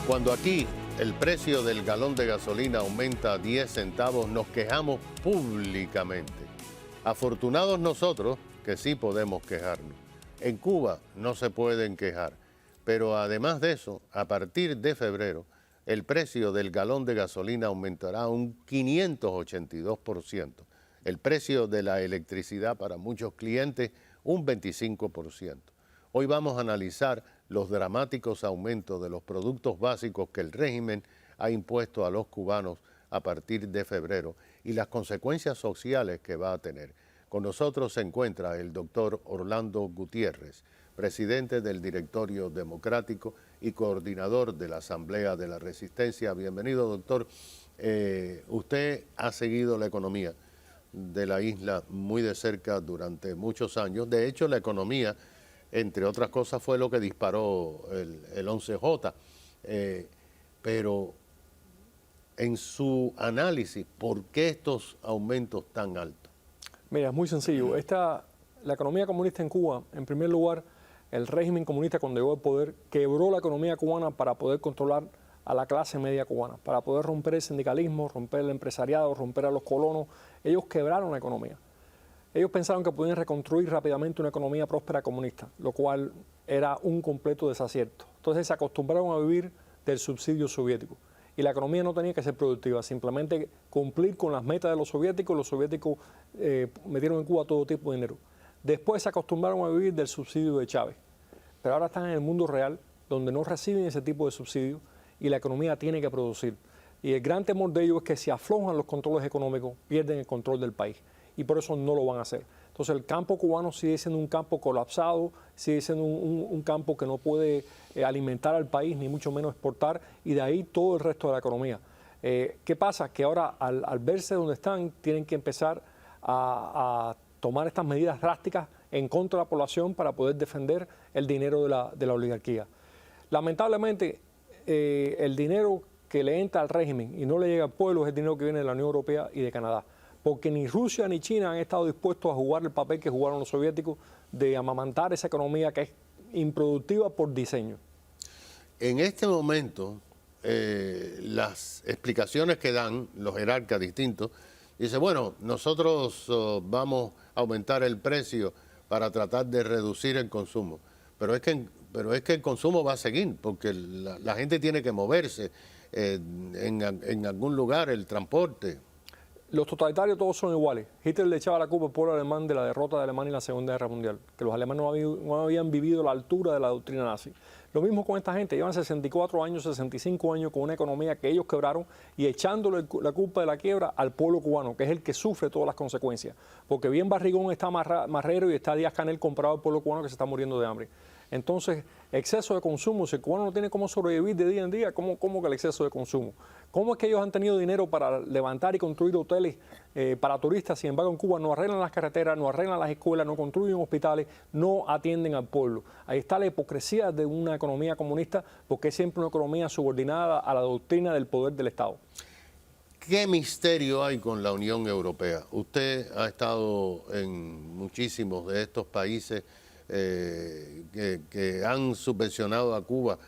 Cuando aquí el precio del galón de gasolina aumenta a 10 centavos, nos quejamos públicamente. Afortunados nosotros que sí podemos quejarnos. En Cuba no se pueden quejar, pero además de eso, a partir de febrero, el precio del galón de gasolina aumentará un 582%. El precio de la electricidad para muchos clientes un 25%. Hoy vamos a analizar los dramáticos aumentos de los productos básicos que el régimen ha impuesto a los cubanos a partir de febrero y las consecuencias sociales que va a tener. Con nosotros se encuentra el doctor Orlando Gutiérrez, presidente del Directorio Democrático y coordinador de la Asamblea de la Resistencia. Bienvenido, doctor. Usted ha seguido la economía de la isla muy de cerca durante muchos años. De hecho, la economía, entre otras cosas, fue lo que disparó el 11J. Pero en su análisis, ¿por qué estos aumentos tan altos? Mira, es muy sencillo. La economía comunista en Cuba, en primer lugar, el régimen comunista cuando llegó al poder quebró la economía cubana para poder controlar a la clase media cubana, para poder romper el sindicalismo, romper el empresariado, romper a los colonos. Ellos quebraron la economía. Ellos pensaron que podían reconstruir rápidamente una economía próspera comunista, lo cual era un completo desacierto. Entonces se acostumbraron a vivir del subsidio soviético. Y la economía no tenía que ser productiva, simplemente cumplir con las metas de los soviéticos. Los soviéticos metieron en Cuba todo tipo de dinero. Después se acostumbraron a vivir del subsidio de Chávez. Pero ahora están en el mundo real, donde no reciben ese tipo de subsidio y la economía tiene que producir. Y el gran temor de ellos es que si aflojan los controles económicos, pierden el control del país. Y por eso no lo van a hacer. Entonces el campo cubano sigue siendo un campo colapsado, sigue siendo un campo que no puede alimentar al país, ni mucho menos exportar, y de ahí todo el resto de la economía. ¿Qué pasa? Que ahora al verse donde están, tienen que empezar a tomar estas medidas drásticas en contra de la población para poder defender el dinero de la oligarquía. Lamentablemente, el dinero que le entra al régimen y no le llega al pueblo es el dinero que viene de la Unión Europea y de Canadá. Porque ni Rusia ni China han estado dispuestos a jugar el papel que jugaron los soviéticos de amamantar esa economía que es improductiva por diseño. En este momento, las explicaciones que dan los jerarcas distintos, dice, bueno, nosotros vamos a aumentar el precio para tratar de reducir el consumo. Pero es que el consumo va a seguir, porque la gente tiene que moverse en algún lugar, el transporte. Los totalitarios todos son iguales. Hitler le echaba la culpa al pueblo alemán de la derrota de Alemania en la Segunda Guerra Mundial, que los alemanes no habían vivido la altura de la doctrina nazi. Lo mismo con esta gente, llevan 64 años, 65 años con una economía que ellos quebraron y echándole la culpa de la quiebra al pueblo cubano, que es el que sufre todas las consecuencias. Porque bien Barrigón está Marrero y está Díaz-Canel comprado al pueblo cubano que se está muriendo de hambre. Entonces, exceso de consumo, si el cubano no tiene cómo sobrevivir de día en día, ¿cómo que el exceso de consumo? ¿Cómo es que ellos han tenido dinero para levantar y construir hoteles para turistas? Sin embargo, en Cuba no arreglan las carreteras, no arreglan las escuelas, no construyen hospitales, no atienden al pueblo. Ahí está la hipocresía de una economía comunista, porque es siempre una economía subordinada a la doctrina del poder del Estado. ¿Qué misterio hay con la Unión Europea? Usted ha estado en muchísimos de estos países que han subvencionado a Cuba.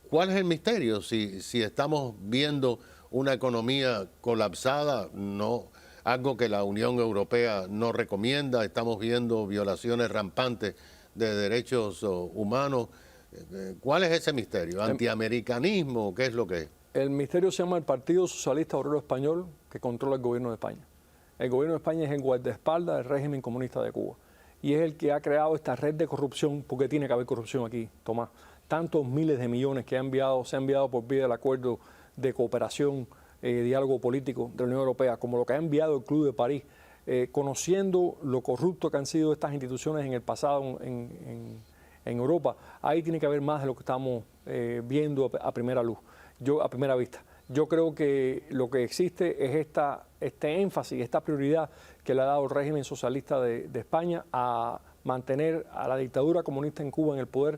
¿Cuál es el misterio? Si estamos viendo una economía colapsada, no, algo que la Unión Europea no recomienda, estamos viendo violaciones rampantes de derechos humanos. ¿Cuál es ese misterio? ¿Antiamericanismo? ¿Qué es lo que es? El misterio se llama el Partido Socialista Obrero Español, que controla el gobierno de España. El gobierno de España es el guardaespaldas del régimen comunista de Cuba. Y es el que ha creado esta red de corrupción, porque tiene que haber corrupción aquí, Tomás. Tantos miles de millones que se han enviado por vía del acuerdo de cooperación, diálogo político de la Unión Europea, como lo que ha enviado el Club de París, conociendo lo corrupto que han sido estas instituciones en el pasado en Europa. Ahí tiene que haber más de lo que estamos viendo a primera vista. Yo creo que lo que existe es este énfasis, esta prioridad que le ha dado el régimen socialista de España a mantener a la dictadura comunista en Cuba en el poder,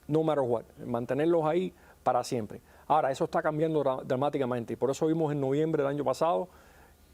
no matter what, mantenerlos ahí para siempre. Ahora, eso está cambiando dramáticamente y por eso vimos en noviembre del año pasado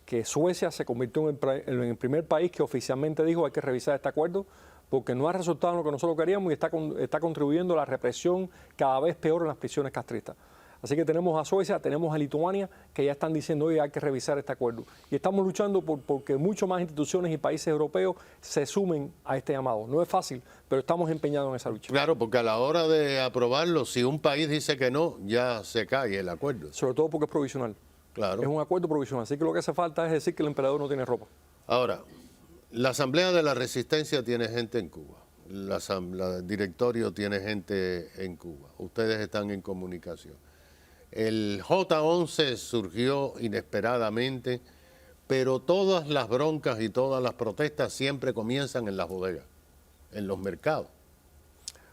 que Suecia se convirtió en el primer país que oficialmente dijo hay que revisar este acuerdo porque no ha resultado en lo que nosotros queríamos y está contribuyendo a la represión cada vez peor en las prisiones castristas. Así que tenemos a Suecia, tenemos a Lituania, que ya están diciendo, oye, hay que revisar este acuerdo. Y estamos luchando porque muchas más instituciones y países europeos se sumen a este llamado. No es fácil, pero estamos empeñados en esa lucha. Claro, porque a la hora de aprobarlo, si un país dice que no, ya se cae el acuerdo. Sobre todo porque es provisional. Claro. Es un acuerdo provisional, así que lo que hace falta es decir que el emperador no tiene ropa. Ahora, la Asamblea de la Resistencia tiene gente en Cuba. El directorio tiene gente en Cuba. Ustedes están en comunicación. El J-11 surgió inesperadamente, pero todas las broncas y todas las protestas siempre comienzan en las bodegas, en los mercados.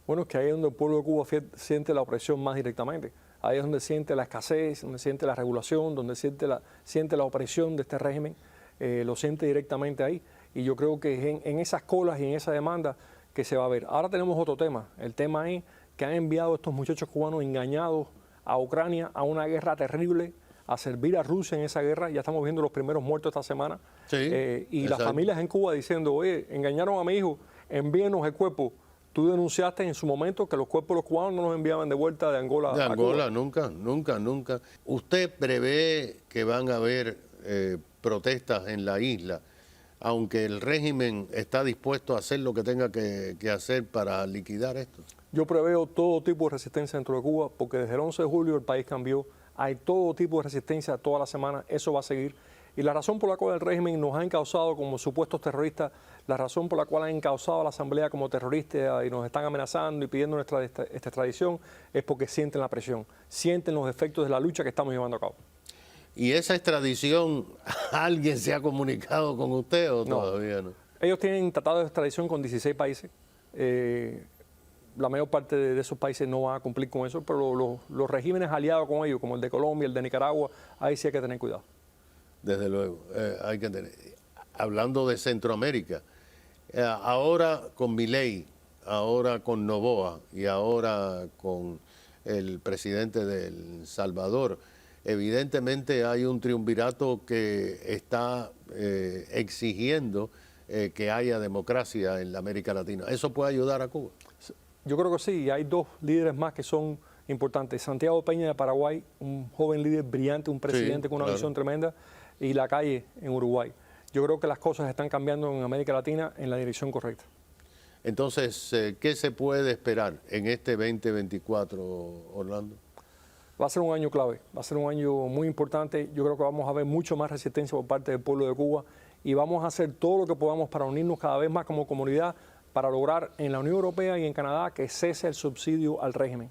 Bueno, es que ahí es donde el pueblo de Cuba siente la opresión más directamente. Ahí es donde siente la escasez, donde siente la regulación, donde siente la opresión de este régimen. Lo siente directamente ahí. Y yo creo que es en esas colas y en esa demanda que se va a ver. Ahora tenemos otro tema. El tema es que han enviado a estos muchachos cubanos engañados a Ucrania a una guerra terrible, a servir a Rusia en esa guerra. Ya estamos viendo los primeros muertos esta semana. Sí, y las familias en Cuba diciendo, oye, engañaron a mi hijo, envíenos el cuerpo. Tú denunciaste en su momento que los cuerpos de los cubanos no nos enviaban de vuelta de Angola de a Angola, Cuba. nunca. ¿Usted prevé que van a haber protestas en la isla, aunque el régimen está dispuesto a hacer lo que tenga que hacer para liquidar esto? Yo preveo todo tipo de resistencia dentro de Cuba, porque desde el 11 de julio el país cambió. Hay todo tipo de resistencia toda la semana, eso va a seguir. Y la razón por la cual el régimen nos ha encausado como supuestos terroristas, la razón por la cual han encausado a la Asamblea como terroristas y nos están amenazando y pidiendo nuestra extradición, es porque sienten la presión, sienten los efectos de la lucha que estamos llevando a cabo. ¿Y esa extradición, alguien se ha comunicado con usted o todavía no? Ellos tienen tratados de extradición con 16 países. La mayor parte de esos países no van a cumplir con eso, pero los regímenes aliados con ellos, como el de Colombia, el de Nicaragua, ahí sí hay que tener cuidado. Desde luego, hay que tener. Hablando de Centroamérica, ahora con Milei, ahora con Noboa y ahora con el presidente de El Salvador, evidentemente hay un triunvirato que está exigiendo que haya democracia en la América Latina. ¿Eso puede ayudar a Cuba? Yo creo que sí, hay dos líderes más que son importantes. Santiago Peña de Paraguay, un joven líder brillante, un presidente con una visión tremenda, y Lacalle en Uruguay. Yo creo que las cosas están cambiando en América Latina en la dirección correcta. Entonces, ¿qué se puede esperar en este 2024, Orlando? Va a ser un año clave, va a ser un año muy importante. Yo creo que vamos a ver mucho más resistencia por parte del pueblo de Cuba y vamos a hacer todo lo que podamos para unirnos cada vez más como comunidad para lograr en la Unión Europea y en Canadá que cese el subsidio al régimen.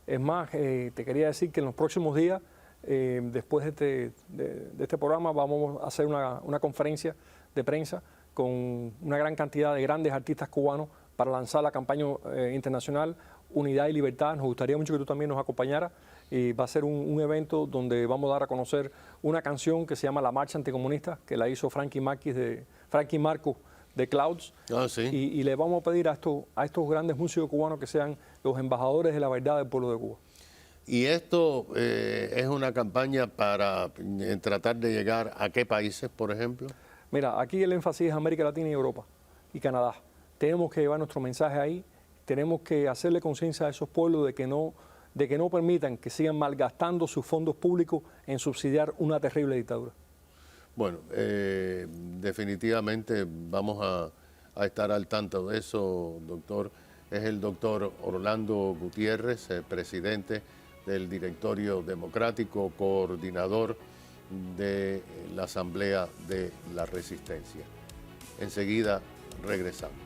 Es más, te quería decir que en los próximos días, después de este programa, vamos a hacer una conferencia de prensa con una gran cantidad de grandes artistas cubanos para lanzar la campaña internacional Unidad y Libertad. Nos gustaría mucho que tú también nos acompañaras. Y va a ser un evento donde vamos a dar a conocer una canción que se llama La Marcha Anticomunista, que la hizo Frankie Marcos de Clouds. Sí. Y le vamos a pedir a estos grandes músicos cubanos que sean los embajadores de la verdad del pueblo de Cuba. ¿Y esto es una campaña para tratar de llegar a qué países, por ejemplo? Mira, aquí el énfasis es América Latina y Europa y Canadá. Tenemos que llevar nuestro mensaje ahí, tenemos que hacerle conciencia a esos pueblos de que no permitan que sigan malgastando sus fondos públicos en subsidiar una terrible dictadura. Bueno, definitivamente vamos a estar al tanto de eso, doctor. Es el doctor Orlando Gutiérrez, presidente del Directorio Democrático, coordinador de la Asamblea de la Resistencia. Enseguida regresamos.